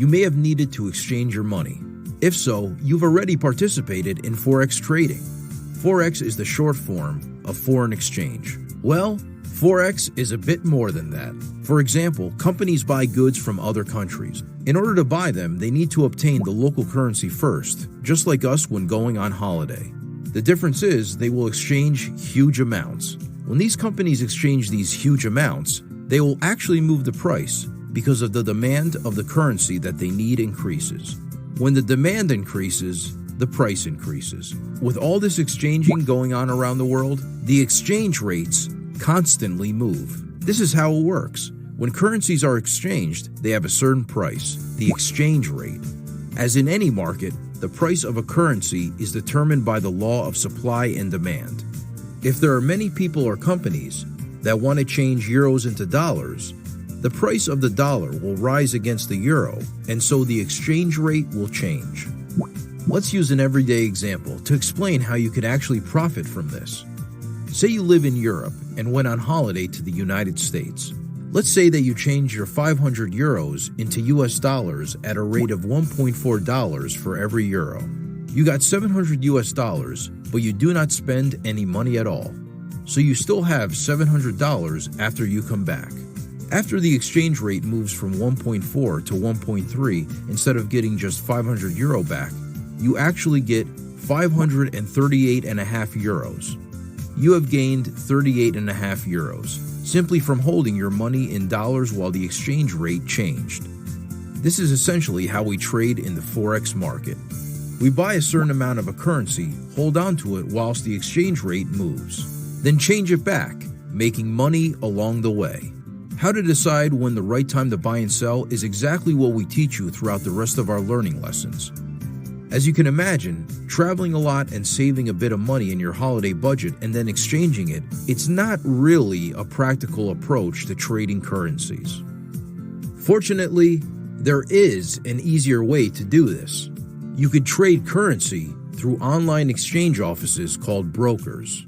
you may have needed to exchange your money. If so, you've already participated in Forex trading. Forex is the short form of foreign exchange. Well, Forex is a bit more than that. For example, companies buy goods from other countries. In order to buy them, they need to obtain the local currency first, just like us when going on holiday. The difference is they will exchange huge amounts. When these companies exchange these huge amounts, they will actually move the price because of the demand of the currency that they need increases. When the demand increases, the price increases. With all this exchanging going on around the world, the exchange rates constantly move. This is how it works. When currencies are exchanged, they have a certain price, the exchange rate. As in any market, the price of a currency is determined by the law of supply and demand. If there are many people or companies that want to change euros into dollars, the price of the dollar will rise against the euro, and so the exchange rate will change. Let's use an everyday example to explain how you could actually profit from this. Say you live in Europe and went on holiday to the United States. Let's say that you change your 500 euros into US dollars at a rate of $1.4 for every euro. You got 700 US dollars, but you do not spend any money at all. So you still have $700 after you come back. After the exchange rate moves from 1.4 to 1.3, instead of getting just 500 euro back, you actually get 538.5 euros. You have gained 38.5 euros, simply from holding your money in dollars while the exchange rate changed. This is essentially how we trade in the Forex market. We buy a certain amount of a currency, hold on to it whilst the exchange rate moves, then change it back, making money along the way. How to decide when the right time to buy and sell is exactly what we teach you throughout the rest of our learning lessons. As you can imagine, traveling a lot and saving a bit of money in your holiday budget and then exchanging it, it's not really a practical approach to trading currencies. Fortunately, there is an easier way to do this. You could trade currency through online exchange offices called brokers.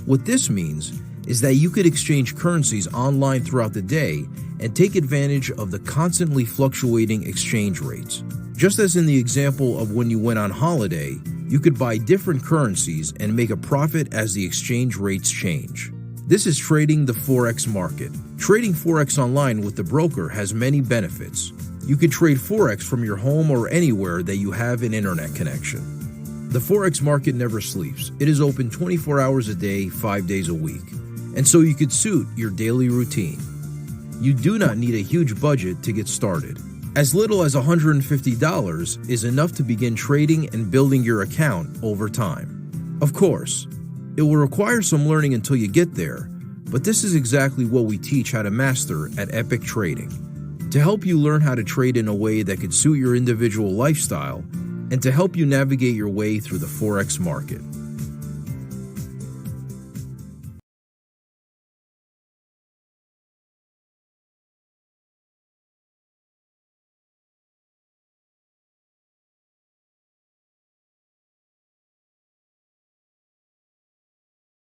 What this means is that you could exchange currencies online throughout the day and take advantage of the constantly fluctuating exchange rates. Just as in the example of when you went on holiday, you could buy different currencies and make a profit as the exchange rates change. This is trading the Forex market. Trading Forex online with the broker has many benefits. You could trade Forex from your home or anywhere that you have an internet connection. The Forex market never sleeps. It is open 24 hours a day, 5 days a week. And so you could suit your daily routine. You do not need a huge budget to get started. As little as $150 is enough to begin trading and building your account over time. Of course, it will require some learning until you get there, but this is exactly what we teach how to master at Epic Trading. To help you learn how to trade in a way that could suit your individual lifestyle and to help you navigate your way through the Forex market.